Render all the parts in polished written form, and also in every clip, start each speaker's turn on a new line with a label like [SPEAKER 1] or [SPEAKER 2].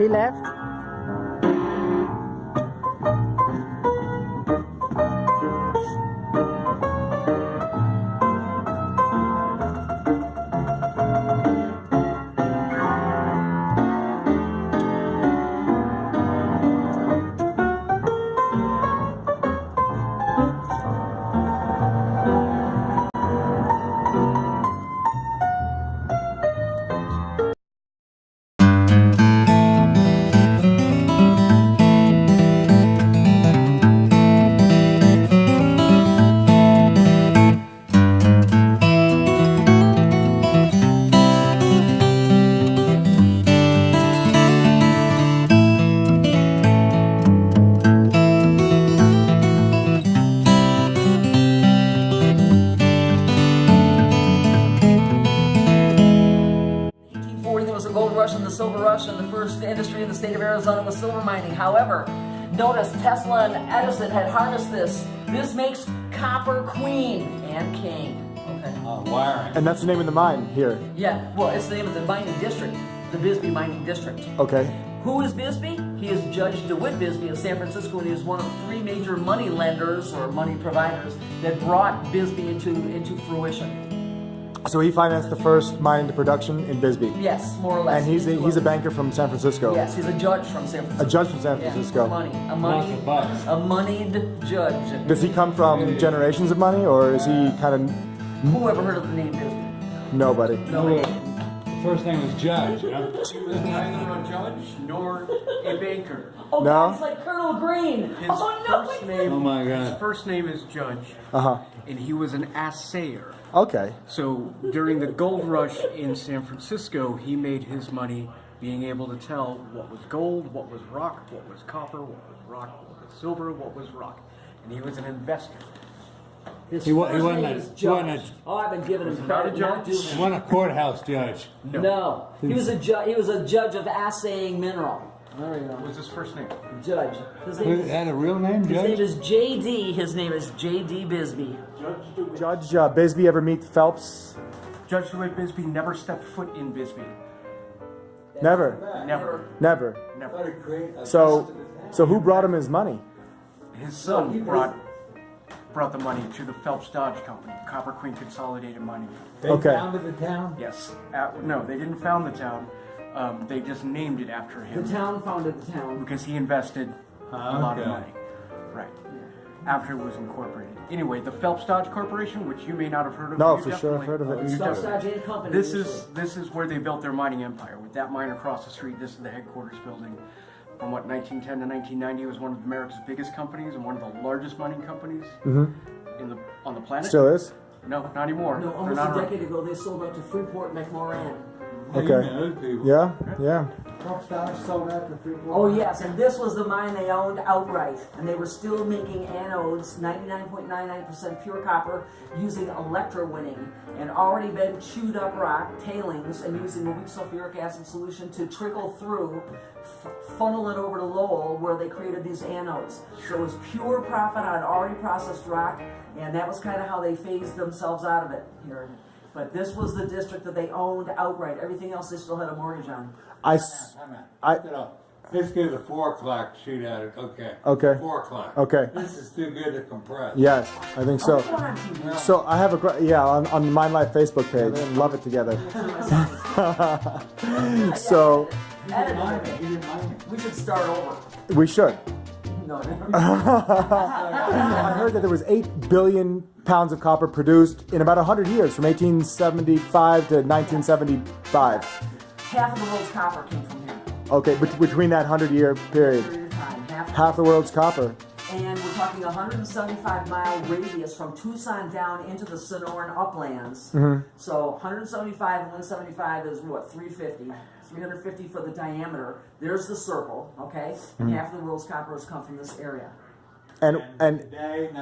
[SPEAKER 1] Anybody left?
[SPEAKER 2] And the first industry in the state of Arizona was silver mining. However, notice Tesla and Edison had harnessed this. This makes copper queen and king. Okay.
[SPEAKER 3] Wiring.
[SPEAKER 4] And that's the name of the mine here.
[SPEAKER 2] Yeah, well, it's the name of the mining district, the Bisbee Mining District.
[SPEAKER 4] Okay.
[SPEAKER 2] Who is Bisbee? He is Judge DeWitt Bisbee of San Francisco, and he was one of 3 major money lenders or money providers that brought Bisbee into fruition.
[SPEAKER 4] So he financed the first mine into production in Bisbee.
[SPEAKER 2] Yes, more or less.
[SPEAKER 4] And he's a banker from San Francisco.
[SPEAKER 2] Yes, he's a judge from San Francisco.
[SPEAKER 4] A judge from San Francisco.
[SPEAKER 2] Yeah, a moneyed judge.
[SPEAKER 4] Does he come from generations of money, or is he kind of...
[SPEAKER 2] Who ever heard of the name Bisbee?
[SPEAKER 4] Nobody.
[SPEAKER 2] Nobody.
[SPEAKER 3] The first name was Judge, you know?
[SPEAKER 5] He was neither a judge nor a banker.
[SPEAKER 2] Oh,
[SPEAKER 4] no?
[SPEAKER 2] God, he's like Colonel Green.
[SPEAKER 5] His
[SPEAKER 2] First
[SPEAKER 5] name,
[SPEAKER 3] oh my God.
[SPEAKER 5] His first name is Judge, and he was an assayer.
[SPEAKER 4] Okay.
[SPEAKER 5] So during the gold rush in San Francisco, he made his money being able to tell what was gold, what was rock, what was copper, what was rock, what was silver, what was rock. And he was an investor.
[SPEAKER 2] He wasn't a judge. Oh, I've been giving him
[SPEAKER 5] not a
[SPEAKER 2] credit.
[SPEAKER 5] judge.
[SPEAKER 3] He wasn't a courthouse judge.
[SPEAKER 2] No. He was a judge. He was a judge of assaying mineral. There you go.
[SPEAKER 5] What was his first name?
[SPEAKER 2] Judge. His name is,
[SPEAKER 3] Had a real name,
[SPEAKER 2] his
[SPEAKER 3] Judge?
[SPEAKER 2] name is J.D. His name is J.D. Bisbee.
[SPEAKER 4] Judge Bisbee ever meet Phelps?
[SPEAKER 5] Judge DeWitt Bisbee never stepped foot in Bisbee.
[SPEAKER 4] Never.
[SPEAKER 5] Never.
[SPEAKER 4] So who brought him his money?
[SPEAKER 5] His son brought the money to the Phelps Dodge company, Copper Queen Consolidated Mining.
[SPEAKER 3] They founded the town?
[SPEAKER 5] Yes. No, they didn't found the town. They just named it after him.
[SPEAKER 2] The town founded the town.
[SPEAKER 5] Because he invested a lot of money. Right. After it was incorporated. Anyway, the Phelps Dodge Corporation, which you may not have heard of.
[SPEAKER 4] No, for sure I've heard of it.
[SPEAKER 2] Phelps Dodge and Company.
[SPEAKER 5] This is where they built their mining empire. With that mine across the street, this is the headquarters building. From 1910 to 1990, it was one of America's biggest companies and one of the largest mining companies on the planet.
[SPEAKER 4] Still is?
[SPEAKER 5] No, not anymore.
[SPEAKER 2] No, almost a decade ago, they sold out to Freeport-McMoRan.
[SPEAKER 4] Okay. Yeah.
[SPEAKER 3] Phelps Dodge sold out to Freeport.
[SPEAKER 2] Oh yes, and this was the mine they owned outright, and they were still making anodes, 99.99% pure copper, using electrowinning, and already been chewed up rock tailings, and using a weak sulfuric acid solution to trickle through, funnel it over to Lowell, where they created these anodes. So it was pure profit on already processed rock, and that was kind of how they phased themselves out of it here. But this was the district that they owned outright. Everything else they still had a mortgage on.
[SPEAKER 3] This gives a 4 o'clock sheet at it.
[SPEAKER 4] Okay.
[SPEAKER 3] 4 o'clock.
[SPEAKER 4] Okay.
[SPEAKER 3] This is too good to compress.
[SPEAKER 4] Yes, I think so.
[SPEAKER 2] Oh, come on, TV.
[SPEAKER 4] So I have on the MineLife Facebook page. Love it together. So
[SPEAKER 2] We should start over.
[SPEAKER 4] we should.
[SPEAKER 2] No, never.
[SPEAKER 4] I heard that there was 8 billion pounds of copper produced in about 100 years, from 1875 to 1975.
[SPEAKER 2] Half of the world's copper came from here.
[SPEAKER 4] Okay, between that 100-year period,
[SPEAKER 2] Period of time.
[SPEAKER 4] half the world's copper.
[SPEAKER 2] And we're talking a 175-mile radius from Tucson down into the Sonoran uplands. So 175 and 175 is what, 350? 350 for the diameter. There's the circle, okay? And half of the world's copper has come from this area.
[SPEAKER 4] And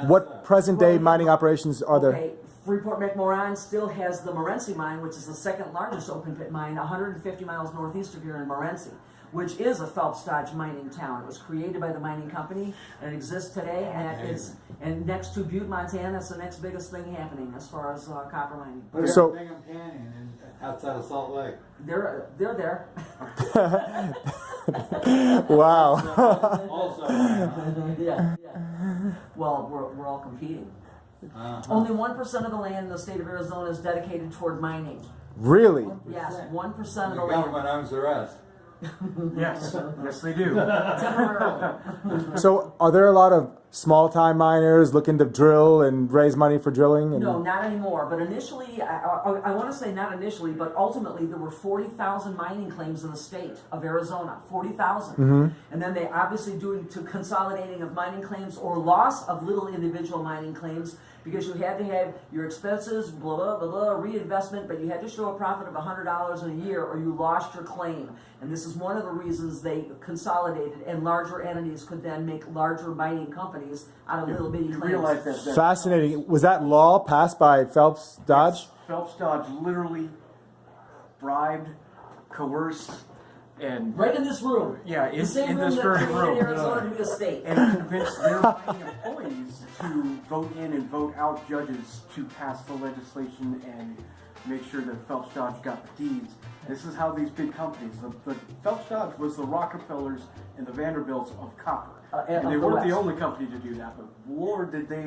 [SPEAKER 4] what present-day mining operations are there?
[SPEAKER 2] Okay, Freeport-McMoRan still has the Morenci mine, which is the second largest open pit mine, 150 miles northeast of here in Morenci, which is a Phelps Dodge mining town. It was created by the mining company, and it exists today, and next to Butte, Montana, that's the next biggest thing happening as far as copper mining.
[SPEAKER 3] So Bingham Canyon outside of Salt Lake.
[SPEAKER 2] They're there.
[SPEAKER 4] Wow.
[SPEAKER 3] Also,
[SPEAKER 2] Yeah. Well, we're all competing. Only 1% of the land in the state of Arizona is dedicated toward mining.
[SPEAKER 4] Really?
[SPEAKER 2] Yes, 1% of
[SPEAKER 3] the
[SPEAKER 2] the land.
[SPEAKER 3] government owns the rest.
[SPEAKER 5] Yes, yes they do.
[SPEAKER 2] Temporarily.
[SPEAKER 4] So, are there a lot of small-time miners looking to drill and raise money for drilling? And
[SPEAKER 2] No, not anymore. But initially, I want to say not initially, but ultimately there were 40,000 mining claims in the state of Arizona. 40,000. And then they obviously doing to consolidating of mining claims or loss of little individual mining claims, because you had to have your expenses, blah, blah, blah, blah, reinvestment, but you had to show a profit of $100 in a year or you lost your claim. And this is one of the reasons they consolidated, and larger entities could then make larger mining companies out of little bitty
[SPEAKER 5] You
[SPEAKER 2] claims.
[SPEAKER 5] realize that
[SPEAKER 4] Fascinating. Was that law passed by Phelps Dodge?
[SPEAKER 5] Phelps Dodge literally bribed, coerced, and
[SPEAKER 2] Right in this room.
[SPEAKER 5] yeah,
[SPEAKER 2] The same
[SPEAKER 5] in
[SPEAKER 2] room
[SPEAKER 5] this
[SPEAKER 2] that
[SPEAKER 5] very
[SPEAKER 2] created
[SPEAKER 5] room.
[SPEAKER 2] Arizona to be a state.
[SPEAKER 5] And convinced their mining employees to vote in and vote out judges to pass the legislation and make sure that Phelps Dodge got the deeds. This is how these big companies, the Phelps Dodge was the Rockefellers and the Vanderbilts of copper. And they
[SPEAKER 2] of the
[SPEAKER 5] weren't the
[SPEAKER 2] West.
[SPEAKER 5] only company to do that, but Lord did they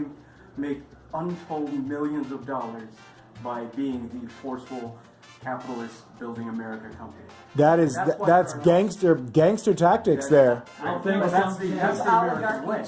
[SPEAKER 5] make untold millions of dollars by being the forceful capitalist building America company.
[SPEAKER 4] That's
[SPEAKER 5] That's why
[SPEAKER 4] gangster tactics there.
[SPEAKER 3] I think
[SPEAKER 5] But that's the
[SPEAKER 2] It's
[SPEAKER 5] American way.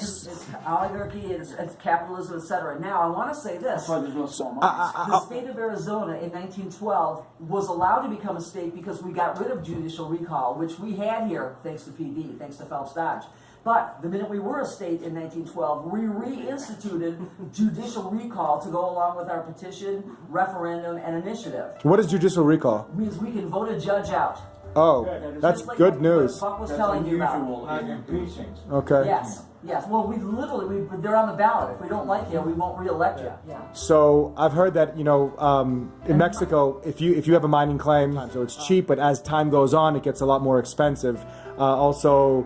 [SPEAKER 2] oligarchy, it's capitalism, etc. Now, I want to say this.
[SPEAKER 5] That's why there's no small mines.
[SPEAKER 2] The state of Arizona in 1912 was allowed to become a state because we got rid of judicial recall, which we had here thanks to PD, thanks to Phelps Dodge. But the minute we were a state in 1912, we reinstituted judicial recall to go along with our petition, referendum, and initiative.
[SPEAKER 4] What is judicial recall?
[SPEAKER 2] It means we can vote a judge out.
[SPEAKER 4] Oh, that's
[SPEAKER 2] Just like
[SPEAKER 4] good
[SPEAKER 2] what
[SPEAKER 4] news.
[SPEAKER 2] Buck was
[SPEAKER 5] That's
[SPEAKER 2] telling you about.
[SPEAKER 5] unusual.
[SPEAKER 3] Like impeaching.
[SPEAKER 4] Okay.
[SPEAKER 2] Yes. Well, they're on the ballot. If we don't like you, we won't re-elect you. Yeah.
[SPEAKER 4] So I've heard that in Mexico, if you have a mining claim, so it's cheap, but as time goes on, it gets a lot more expensive. The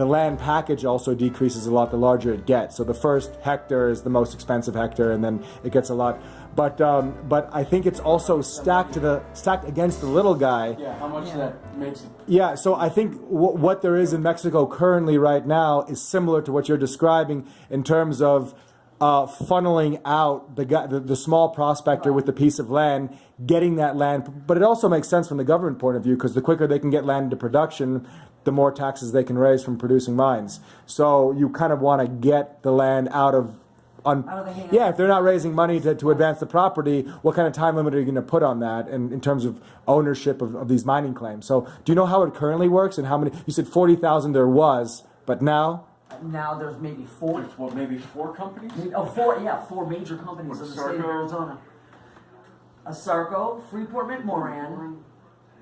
[SPEAKER 4] land package also decreases a lot the larger it gets. So the first hectare is the most expensive hectare, and then it gets a lot. But I think it's also stacked against the little guy.
[SPEAKER 5] Yeah, how much that makes it.
[SPEAKER 4] Yeah, so I think what there is in Mexico currently right now is similar to what you're describing in terms of funneling out the small prospector with the piece of land, getting that land. But it also makes sense from the government point of view, because the quicker they can get land into production, the more taxes they can raise from producing mines. So you kind of want to get the land out of
[SPEAKER 2] the hand.
[SPEAKER 4] Yeah, if they're not raising money to advance the property, what kind of time limit are you going to put on that in terms of ownership of these mining claims? So do you know how it currently works and how many? You said 40,000 there was, but now?
[SPEAKER 2] Now there's maybe four.
[SPEAKER 5] Well, maybe 4 companies?
[SPEAKER 2] Four major companies in the state of
[SPEAKER 5] Sarco?
[SPEAKER 2] Arizona. Sarco, Freeport-McMoRan,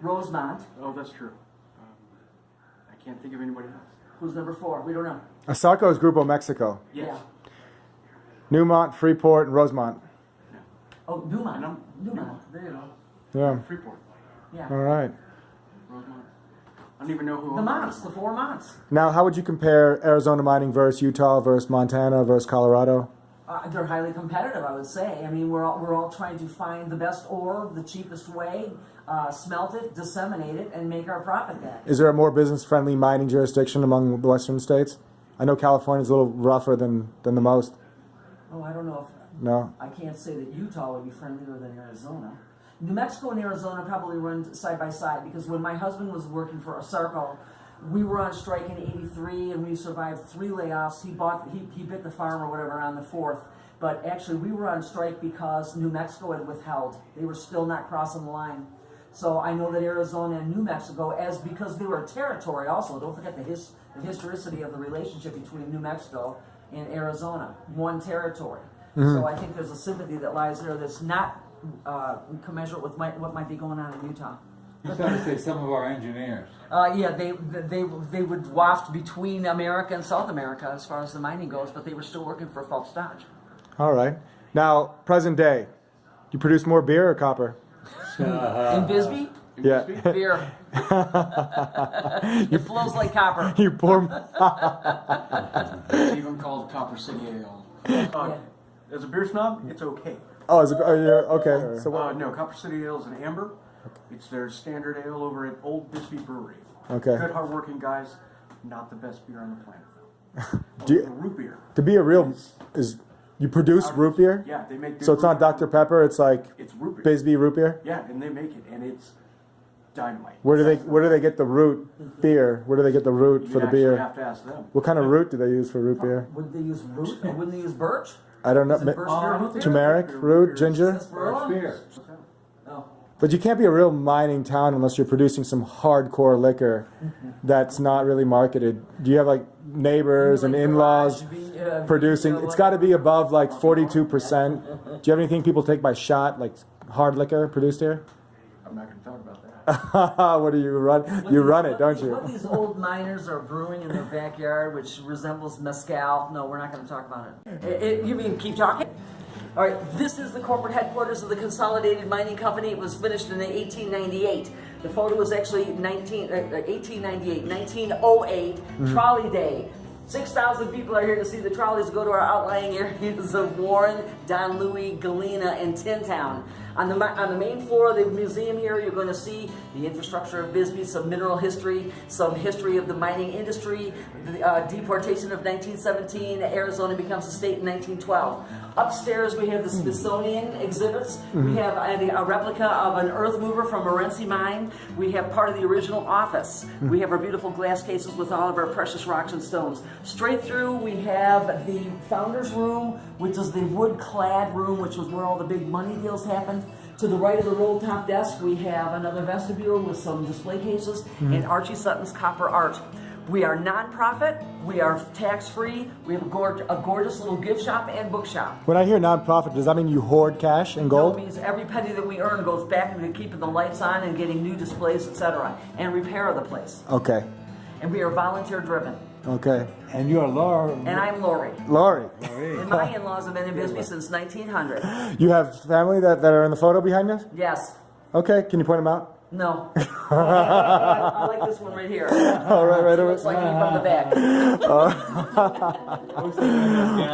[SPEAKER 2] Rosemont.
[SPEAKER 5] Oh, that's true. I can't think of anybody else.
[SPEAKER 2] Who's number 4? We don't know.
[SPEAKER 4] Asarco is Grupo Mexico.
[SPEAKER 5] Yes.
[SPEAKER 2] Yeah.
[SPEAKER 4] Newmont, Freeport, and Rosemont.
[SPEAKER 2] Oh, Newmont.
[SPEAKER 5] And
[SPEAKER 2] Newmont. There you go.
[SPEAKER 4] Yeah.
[SPEAKER 5] Freeport.
[SPEAKER 2] Yeah.
[SPEAKER 4] All right.
[SPEAKER 5] Rosemont. I don't even know who
[SPEAKER 2] The
[SPEAKER 5] owns
[SPEAKER 2] Monts, the
[SPEAKER 5] Rosemont.
[SPEAKER 2] 4 Monts.
[SPEAKER 4] Now, how would you compare Arizona mining versus Utah versus Montana versus Colorado?
[SPEAKER 2] They're highly competitive, I would say. I mean, we're all trying to find the best ore, the cheapest way, smelt it, disseminate it, and make our profit back.
[SPEAKER 4] Is there a more business-friendly mining jurisdiction among the western states? I know California's a little rougher than the most.
[SPEAKER 2] Oh, I don't know if
[SPEAKER 4] No?
[SPEAKER 2] I can't say that Utah would be friendlier than Arizona. New Mexico and Arizona probably run side by side, because when my husband was working for Asarco, we were on strike in '83 and we survived 3 layoffs. He bit the farm or whatever on the 4th. But actually we were on strike because New Mexico had withheld. They were still not crossing the line. So I know that Arizona and New Mexico, because they were a territory also, don't forget the historicity of the relationship between New Mexico and Arizona, one territory. So I think there's a sympathy that lies there that's not commensurate with what might be going on in Utah.
[SPEAKER 3] I was going to say some of our engineers.
[SPEAKER 2] Yeah, they would waft between America and South America as far as the mining goes, but they were still working for Phelps Dodge.
[SPEAKER 4] All right. Now, present day, you produce more beer or copper?
[SPEAKER 2] In Bisbee,
[SPEAKER 4] Yeah.
[SPEAKER 2] beer. It flows like copper.
[SPEAKER 4] You pour.
[SPEAKER 5] It's even called Copper City Ale. As a beer snob, it's okay.
[SPEAKER 4] Oh, okay. So
[SPEAKER 5] No, Copper City Ale is an amber. It's their standard ale over at Old Bisbee Brewery.
[SPEAKER 4] Okay.
[SPEAKER 5] Good, hardworking guys. Not the best beer on the planet, though.
[SPEAKER 4] Do you-
[SPEAKER 5] The root beer.
[SPEAKER 4] To be a real you produce root beer?
[SPEAKER 5] Yeah, they make.
[SPEAKER 4] So it's not Dr. Pepper. It's like
[SPEAKER 5] It's root beer.
[SPEAKER 4] Bisbee root beer.
[SPEAKER 5] Yeah, and they make it, and it's dynamite.
[SPEAKER 4] Where do they get the root beer? Where do they get the root for the
[SPEAKER 5] actually
[SPEAKER 4] beer?
[SPEAKER 5] have to ask them.
[SPEAKER 4] What kind of root do they use for root beer?
[SPEAKER 2] Wouldn't they use root? Wouldn't they use birch?
[SPEAKER 4] I don't know.
[SPEAKER 2] Is it birch beer root beer?
[SPEAKER 4] Turmeric, root, ginger.
[SPEAKER 2] Sarsaparilla?
[SPEAKER 3] Beer.
[SPEAKER 2] Oh.
[SPEAKER 4] But you can't be a real mining town unless you're producing some hardcore liquor that's not really marketed. Do you have like neighbors and
[SPEAKER 2] Like
[SPEAKER 4] in-laws
[SPEAKER 2] garage
[SPEAKER 4] producing? It's got to be above like 42%. Do you have anything people take by shot, like hard liquor produced here?
[SPEAKER 5] I'm not going to talk about that.
[SPEAKER 4] What do you run? You run it, don't you?
[SPEAKER 2] What these old miners are brewing in their backyard, which resembles mezcal. No, we're not going to talk about it. You mean keep talking? All right, this is the corporate headquarters of the Consolidated Mining Company. It was finished in 1898. The photo was actually 1898, 1908, Trolley Day. 6,000 people are here to see the trolleys go to our outlying areas of Warren, Don Louis, Galena, and Tin Town. On the main floor of the museum here, you're going to see the infrastructure of Bisbee, some mineral history, some history of the mining industry, the deportation of 1917, Arizona becomes a state in 1912. Upstairs, we have the Smithsonian exhibits. We have a replica of an earth mover from Morenci Mine. We have part of the original office. We have our beautiful glass cases with all of our precious rocks and stones. Straight through, we have the Founders Room, which is the wood-clad room, which was where all the big money deals happened. To the right of the roll-top desk, we have another vestibule with some display cases and Archie Sutton's copper art. We are non-profit. We are tax-free. We have a gorgeous little gift shop and bookshop.
[SPEAKER 4] When I hear nonprofit, does that mean you hoard cash and
[SPEAKER 2] No,
[SPEAKER 4] gold?
[SPEAKER 2] it means every penny that we earn goes back into keeping the lights on and getting new displays, etc., and repair of the place.
[SPEAKER 4] Okay.
[SPEAKER 2] And we are volunteer-driven.
[SPEAKER 4] Okay.
[SPEAKER 3] And you're Laura.
[SPEAKER 2] And I'm Lori.
[SPEAKER 4] Lori,
[SPEAKER 2] And my in-laws have been in Bisbee since 1900.
[SPEAKER 4] you have family that are in the photo behind us?
[SPEAKER 2] Yes.
[SPEAKER 4] Okay. Can you point them out?
[SPEAKER 2] No. I like this one right here.
[SPEAKER 4] All right, right over.
[SPEAKER 2] Looks like me from the back.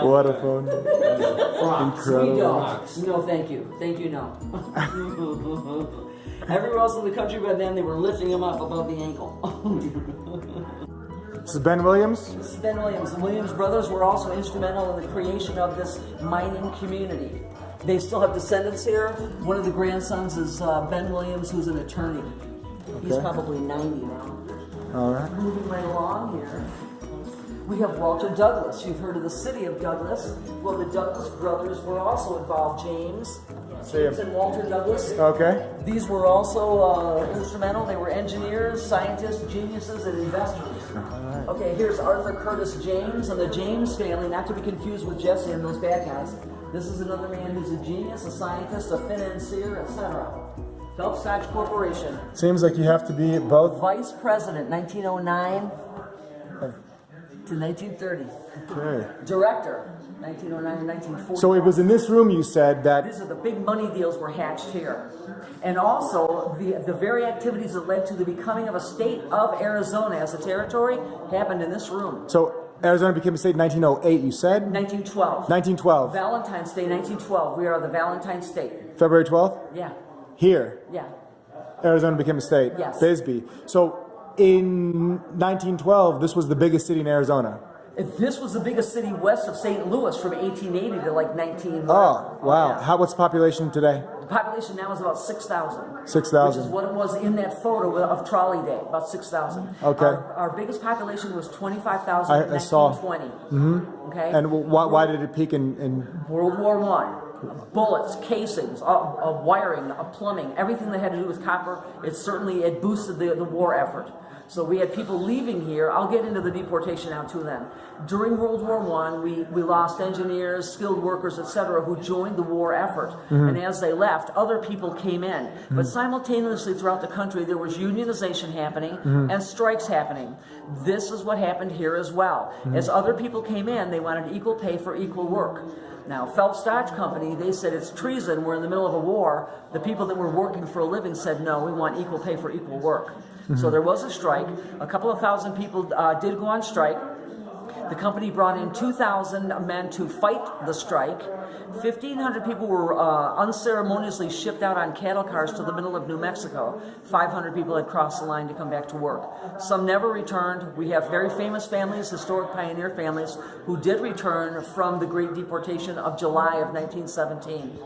[SPEAKER 4] What a phone.
[SPEAKER 2] We
[SPEAKER 4] Incredible.
[SPEAKER 2] don't. No, thank you. Thank you, no. Everywhere else in the country by then, they were lifting him up above the ankle.
[SPEAKER 4] This is Ben Williams.
[SPEAKER 2] This is Ben Williams. The Williams brothers were also instrumental in the creation of this mining community. They still have descendants here. One of the grandsons is Ben Williams, who's an attorney. He's
[SPEAKER 4] Okay.
[SPEAKER 2] probably 90 now.
[SPEAKER 4] All right.
[SPEAKER 2] Moving right along here, we have Walter Douglas. You've heard of the city of Douglas. Well, the Douglas brothers were also involved. James and Walter Douglas.
[SPEAKER 4] Okay.
[SPEAKER 2] These were also instrumental. They were engineers, scientists, geniuses, and investors. Okay, here's Arthur Curtis James and the James family, not to be confused with Jesse and those bad guys. This is another man who's a genius, a scientist, a financier, etc. Phelps Dodge Corporation.
[SPEAKER 4] Seems like you have to be both.
[SPEAKER 2] Vice President, 1909 to 1930.
[SPEAKER 4] Okay.
[SPEAKER 2] Director, 1909 to 1940.
[SPEAKER 4] So it was in this room you said that.
[SPEAKER 2] These are the big money deals were hatched here. And also, the very activities that led to the becoming of a state of Arizona as a territory happened in this room.
[SPEAKER 4] So Arizona became a state in 1908, you said?
[SPEAKER 2] 1912.
[SPEAKER 4] 1912.
[SPEAKER 2] Valentine's Day, 1912. We are the Valentine State.
[SPEAKER 4] February 12th?
[SPEAKER 2] Yeah,
[SPEAKER 4] Here,
[SPEAKER 2] yeah.
[SPEAKER 4] Arizona became a state.
[SPEAKER 2] Yes.
[SPEAKER 4] Bisbee. So in 1912, this was the biggest city in Arizona.
[SPEAKER 2] This was the biggest city west of St. Louis from 1880 to like 19...
[SPEAKER 4] Oh, wow.
[SPEAKER 2] Yeah.
[SPEAKER 4] What's the population today?
[SPEAKER 2] The population now is about 6,000.
[SPEAKER 4] 6,000.
[SPEAKER 2] Which is what it was in that photo of Trolley Day, about 6,000.
[SPEAKER 4] Okay.
[SPEAKER 2] Our biggest population was 25,000 in
[SPEAKER 4] I saw.
[SPEAKER 2] 1920. Okay.
[SPEAKER 4] And why did it peak in
[SPEAKER 2] World War I. Bullets, casings, wiring, plumbing, everything that had to do with copper, it boosted the war effort. So we had people leaving here. I'll get into the deportation now too then. During World War I, we lost engineers, skilled workers, etc., who joined the war effort. And as they left, other people came in. But simultaneously throughout the country, there was unionization happening and strikes happening. This is what happened here as well. As other people came in, they wanted equal pay for equal work. Now, Phelps Dodge Company, they said it's treason. We're in the middle of a war. The people that were working for a living said, no, we want equal pay for equal work. So there was a strike. A couple of thousand people did go on strike. The company brought in 2,000 men to fight the strike. 1,500 people were unceremoniously shipped out on cattle cars to the middle of New Mexico. 500 people had crossed the line to come back to work. Some never returned. We have very famous families, historic pioneer families, who did return from the Great Deportation of July of 1917.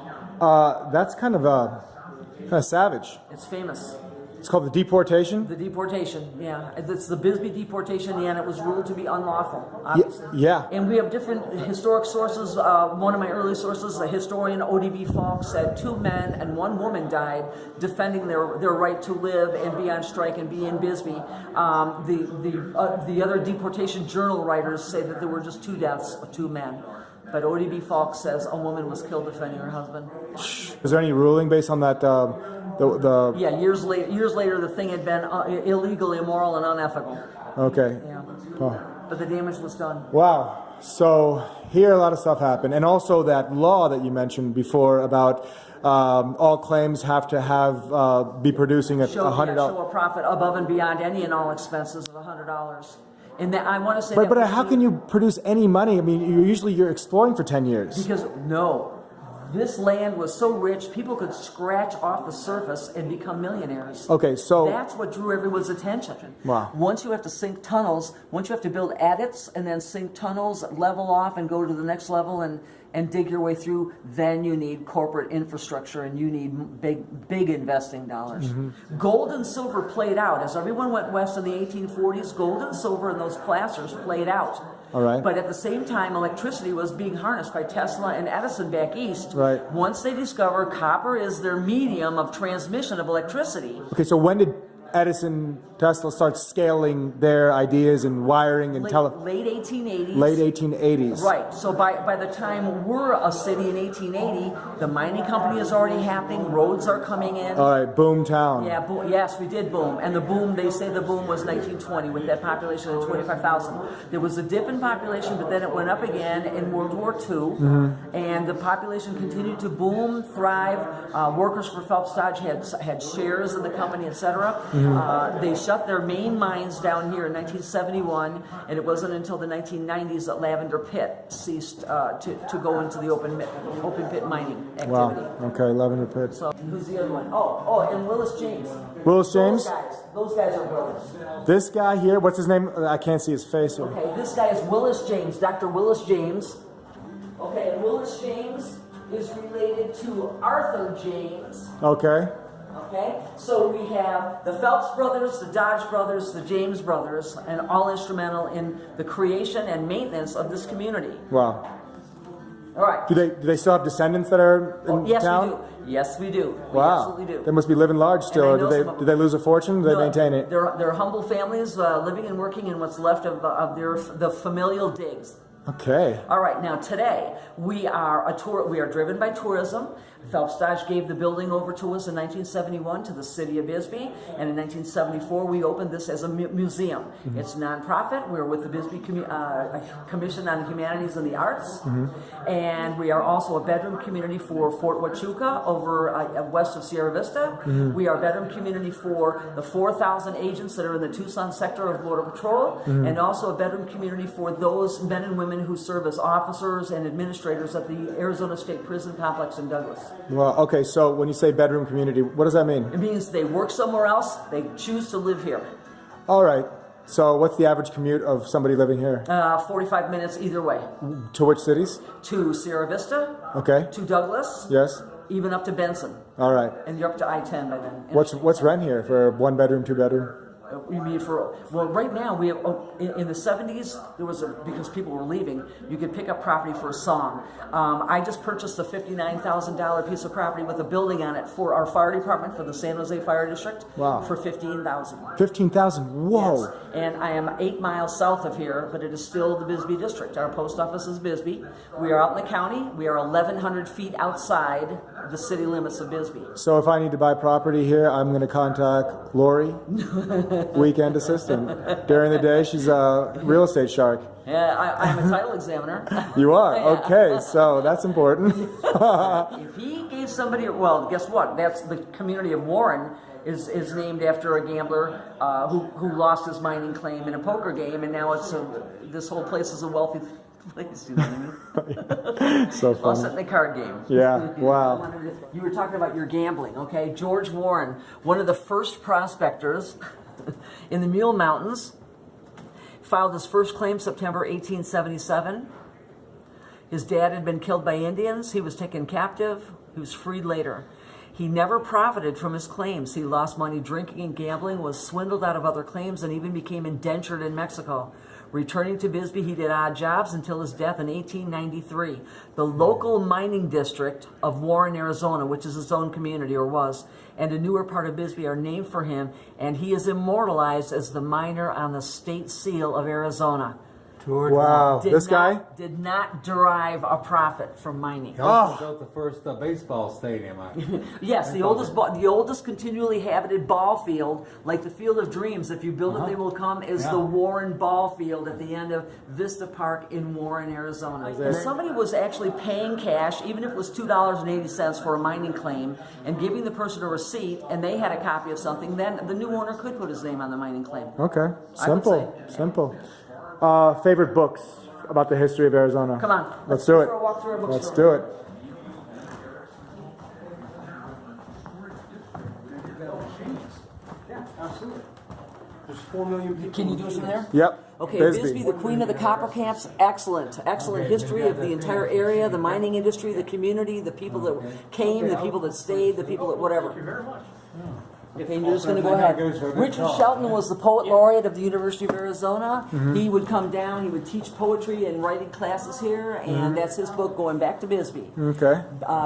[SPEAKER 4] That's kind of savage.
[SPEAKER 2] It's famous.
[SPEAKER 4] It's called the deportation?
[SPEAKER 2] The deportation, yeah. It's the Bisbee deportation, and it was ruled to be unlawful, obviously.
[SPEAKER 4] Yeah.
[SPEAKER 2] And we have different historic sources. One of my early sources, the historian O.D.B. Falk, said 2 men and 1 woman died defending their right to live and be on strike and be in Bisbee. The other deportation journal writers say that there were just 2 deaths of 2 men. But O.D.B. Falk says a woman was killed defending her husband.
[SPEAKER 4] Is there any ruling based on that?
[SPEAKER 2] Yeah, years later, the thing had been illegal, immoral, and unethical.
[SPEAKER 4] Okay.
[SPEAKER 2] Yeah.
[SPEAKER 4] Oh.
[SPEAKER 2] But the damage was done.
[SPEAKER 4] Wow. So here a lot of stuff happened. And also that law that you mentioned before about all claims have to be producing at $100.
[SPEAKER 2] Show a profit above and beyond any and all expenses of $100. And that, I want to say
[SPEAKER 4] but how can you produce any money? I mean, you're exploring for 10 years.
[SPEAKER 2] Because, no, this land was so rich, people could scratch off the surface and become millionaires.
[SPEAKER 4] Okay, so...
[SPEAKER 2] That's what drew everyone's attention.
[SPEAKER 4] Wow.
[SPEAKER 2] Once you have to sink tunnels, once you have to build adits and then sink tunnels, level off and go to the next level and dig your way through, then you need corporate infrastructure and you need big investing dollars. Mm-hmm. Gold and silver played out. As everyone went west in the 1840s, gold and silver and those placers played out.
[SPEAKER 4] All right.
[SPEAKER 2] But at the same time, electricity was being harnessed by Tesla and Edison back east.
[SPEAKER 4] Right.
[SPEAKER 2] Once they discover copper is their medium of transmission of electricity.
[SPEAKER 4] Okay, so when did Edison, Tesla start scaling their ideas and wiring and
[SPEAKER 2] late 1880s.
[SPEAKER 4] Late 1880s.
[SPEAKER 2] Right. So by the time we're a city in 1880, the mining company is already happening. Roads are coming in.
[SPEAKER 4] All right, boom town.
[SPEAKER 2] Yeah. Yes, we did boom. And the boom, they say the boom was 1920 with that population of 25,000. There was a dip in population, but then it went up again in World War II. Mm-hmm. And the population continued to boom, thrive. Workers for Phelps Dodge had shares in the company, etc. Mm-hmm. They shut their main mines down here in 1971, and it wasn't until the 1990s that Lavender Pit ceased to go into the open pit mining activity.
[SPEAKER 4] Wow. Okay, Lavender Pit.
[SPEAKER 2] So who's the other one? Oh, and Willis James.
[SPEAKER 4] Willis James?
[SPEAKER 2] Those guys are brothers.
[SPEAKER 4] This guy here, what's his name? I can't see his face here.
[SPEAKER 2] Okay, this guy is Willis James, Dr. Willis James. Okay, and Willis James is related to Arthur James.
[SPEAKER 4] Okay.
[SPEAKER 2] Okay, so we have the Phelps brothers, the Dodge brothers, the James brothers, and all instrumental in the creation and maintenance of this community.
[SPEAKER 4] Wow.
[SPEAKER 2] All right.
[SPEAKER 4] Do they still have descendants that are in
[SPEAKER 2] yes,
[SPEAKER 4] town?
[SPEAKER 2] we do. Yes, we do. We
[SPEAKER 4] Wow.
[SPEAKER 2] absolutely do.
[SPEAKER 4] They must be living large still. Or do they lose a fortune? Do they maintain it?
[SPEAKER 2] They're humble families living and working in what's left of the familial digs.
[SPEAKER 4] Okay.
[SPEAKER 2] All right. Now today we are driven by tourism. Phelps Dodge gave the building over to us in 1971 to the city of Bisbee, and in 1974 we opened this as a museum. Mm-hmm. It's nonprofit. We're with the Bisbee Commission on Humanities and the Arts, mm-hmm. and we are also a bedroom community for Fort Huachuca over west of Sierra Vista. Mm-hmm. We are a bedroom community for the 4,000 agents that are in the Tucson sector of Border Patrol, mm-hmm. and also a bedroom community for those men and women who serve as officers and administrators at the Arizona State Prison Complex in Douglas.
[SPEAKER 4] Well, okay, so when you say bedroom community, what does that mean?
[SPEAKER 2] It means they work somewhere else, they choose to live here.
[SPEAKER 4] All right. So what's the average commute of somebody living here?
[SPEAKER 2] 45 minutes either way.
[SPEAKER 4] To which cities?
[SPEAKER 2] To Sierra Vista.
[SPEAKER 4] Okay.
[SPEAKER 2] To Douglas.
[SPEAKER 4] Yes.
[SPEAKER 2] Even up to Benson.
[SPEAKER 4] All right.
[SPEAKER 2] And you're up to I-10 by then.
[SPEAKER 4] What's rent here for 1 bedroom, 2 bedroom?
[SPEAKER 2] You mean right now we have in the 70s there was because people were leaving, you could pick up property for a song. I just purchased a $59,000 piece of property with a building on it for our fire department for the San Jose Fire District.
[SPEAKER 4] Wow.
[SPEAKER 2] For $15,000.
[SPEAKER 4] $15,000. Whoa.
[SPEAKER 2] Yes. And I am 8 miles south of here, but it is still the Bisbee district. Our post office is Bisbee. We are out in the county. We are 1,100 feet outside the city limits of Bisbee.
[SPEAKER 4] So if I need to buy property here, I'm going to contact Lori, weekend assistant. During the day, she's a real estate shark.
[SPEAKER 2] Yeah, I'm a title examiner.
[SPEAKER 4] You are? Okay, so that's important.
[SPEAKER 2] If he gave somebody, well, guess what? That's the community of Warren is named after a gambler who lost his mining claim in a poker game, and now this whole place is a wealthy place. You know what I mean?
[SPEAKER 4] So
[SPEAKER 2] Lost it
[SPEAKER 4] funny.
[SPEAKER 2] in the card game.
[SPEAKER 4] Yeah. Wow.
[SPEAKER 2] You were talking about your gambling, okay? George Warren, one of the first prospectors in the Mule Mountains, filed his first claim September 1877. His dad had been killed by Indians. He was taken captive. He was freed later. He never profited from his claims. He lost money drinking and gambling, was swindled out of other claims, and even became indentured in Mexico. Returning to Bisbee, he did odd jobs until his death in 1893. The local mining district of Warren, Arizona, which is his own community, or was, and a newer part of Bisbee are named for him, and he is immortalized as the miner on the state seal of Arizona.
[SPEAKER 4] Wow. This guy?
[SPEAKER 2] Did not derive a profit from mining.
[SPEAKER 3] He also built the first baseball stadium.
[SPEAKER 2] Yes, the oldest continually habited ball field, like the Field of Dreams, if you build it, they will come, is the Warren Ball Field at the end of Vista Park in Warren, Arizona. And somebody was actually paying cash, even if it was $2.80 for a mining claim, and giving the person a receipt, and they had a copy of something, then the new owner could put his name on the mining claim.
[SPEAKER 4] Okay.
[SPEAKER 2] I would
[SPEAKER 4] Simple. Simple. Favorite books about the history of Arizona?
[SPEAKER 2] Come on.
[SPEAKER 4] Let's do
[SPEAKER 2] go
[SPEAKER 4] it.
[SPEAKER 2] for a walk through our bookstore.
[SPEAKER 4] Let's do it.
[SPEAKER 5] Yeah, absolutely. There's 4 million people.
[SPEAKER 2] Can you do us from there?
[SPEAKER 4] Yep.
[SPEAKER 2] Okay, Bisbee, the queen of the copper camps, excellent history of the entire area, the mining industry, the community, the people that came, the people that stayed, the people that whatever.
[SPEAKER 5] Thank you very much.
[SPEAKER 2] Okay, you're just going to go ahead. Richard Shelton was the poet laureate of the University of Arizona. He would come down, he would teach poetry and writing classes here, and that's his book, Going Back to Bisbee.
[SPEAKER 4] Okay.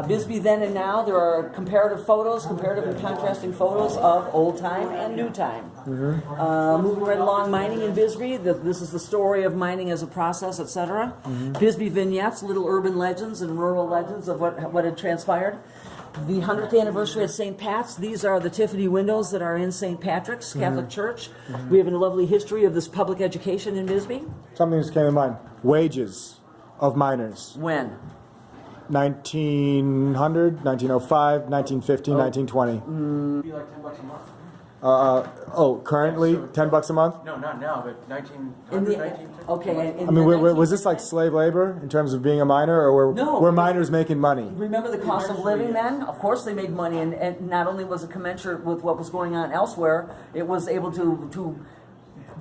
[SPEAKER 2] Bisbee then and now, there are comparative and contrasting photos of old time and new time. Moving right along, mining in Bisbee. This is the story of mining as a process, etc. Bisbee vignettes, little urban legends and rural legends of what had transpired. The 100th anniversary of St. Pat's. These are the Tiffany windows that are in St. Patrick's Catholic Church. We have a lovely history of this public education in Bisbee.
[SPEAKER 4] Something just came to mind. Wages of miners.
[SPEAKER 2] When?
[SPEAKER 4] 1900, 1905, 1915, 1920.
[SPEAKER 5] It'd be like $10 a month.
[SPEAKER 4] Currently $10 a month?
[SPEAKER 5] No, not now, but 1900,
[SPEAKER 2] In the,
[SPEAKER 5] 1950.
[SPEAKER 2] okay. In
[SPEAKER 4] I mean,
[SPEAKER 2] the
[SPEAKER 4] was this like slave labor in terms of being a miner, or
[SPEAKER 2] No.
[SPEAKER 4] were miners making money?
[SPEAKER 2] Remember the cost of living then? Of course they made money, and not only was it commensurate with what was going on elsewhere, it was able to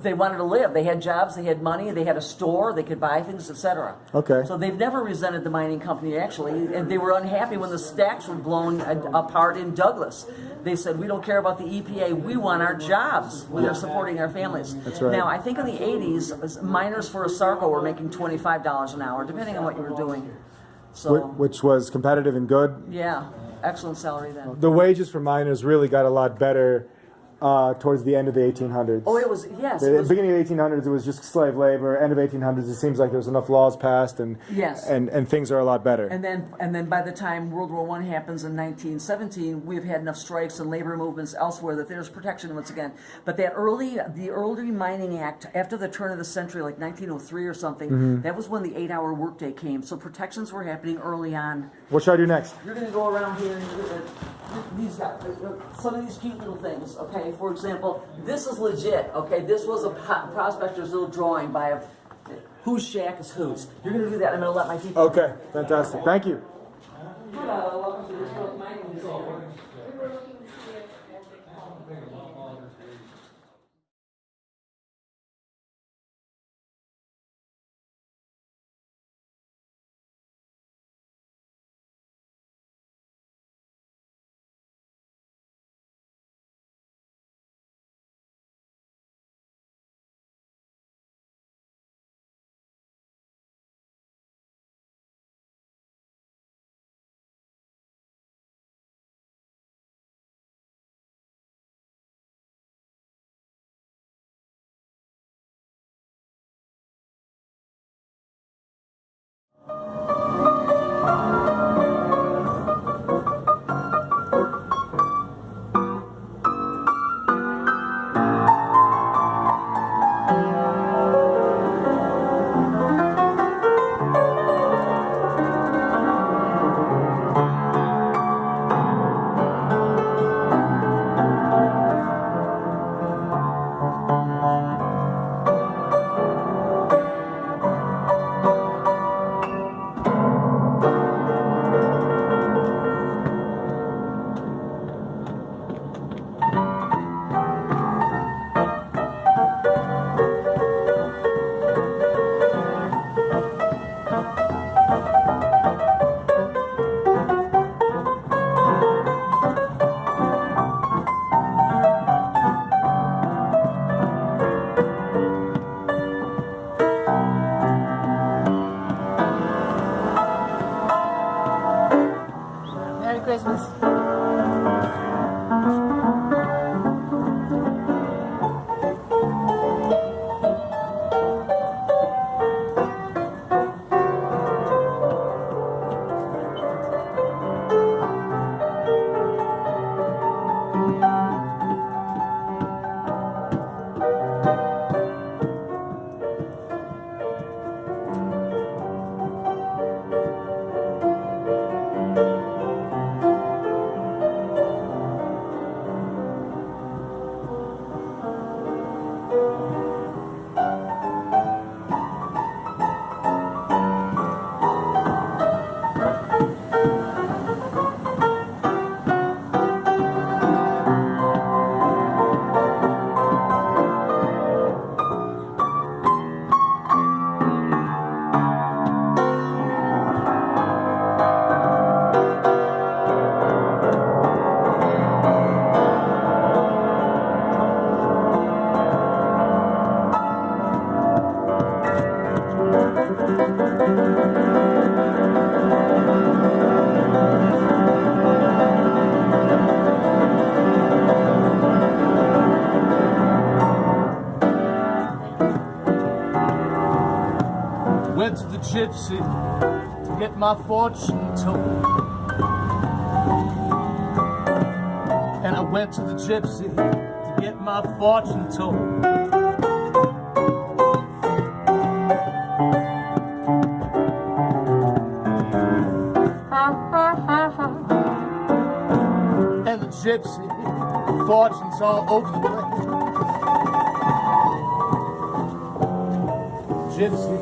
[SPEAKER 2] they wanted to live. They had jobs, they had money, they had a store, they could buy things, etc.
[SPEAKER 4] Okay.
[SPEAKER 2] So they've never resented the mining company, actually, and they were unhappy when the stacks were blown apart in Douglas. They said, we don't care about the EPA, we want our jobs when they're supporting our families.
[SPEAKER 4] That's right.
[SPEAKER 2] Now, I think in the 80s, miners for a Sarco were making $25 an hour, depending on what you were doing. So,
[SPEAKER 4] Which was competitive and good.
[SPEAKER 2] yeah, excellent salary then.
[SPEAKER 4] The wages for miners really got a lot better towards the end of the 1800s.
[SPEAKER 2] Oh, it was, yes.
[SPEAKER 4] The beginning of the 1800s, it was just slave labor. End of 1800s, it seems like there was enough laws passed, and
[SPEAKER 2] Yes.
[SPEAKER 4] and things are a lot better.
[SPEAKER 2] And then by the time World War I happens in 1917, we've had enough strikes and labor movements elsewhere that there's protection once again. But the early Mining Act, after the turn of the century, like 1903 or something, that was when the 8-hour workday came. So protections were happening early on.
[SPEAKER 4] What should I do next?
[SPEAKER 2] You're going to go around here and you're going to these guys, some of these cute little things. Okay, for example, this is legit. Okay, this was a prospector's little drawing by a whose shack is whose. You're going to do that. I'm going to let my people.
[SPEAKER 4] Okay, fantastic. Thank you.
[SPEAKER 2] Hello, welcome to this mining museum.
[SPEAKER 1] Christmas.
[SPEAKER 6] Went to the gypsy to get my fortune told. And I went to the gypsy to get my fortune told. And the gypsy, fortunes all over the place. Gypsy.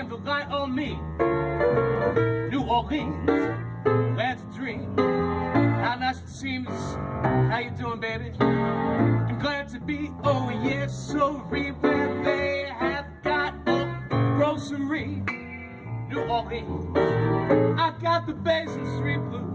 [SPEAKER 6] shine the light on me. New Orleans, glad to dream. How nice it seems. How you doing, baby? I'm glad to be, oh yes, so where they have got a grocery. New Orleans, I got the Basin Street Blues.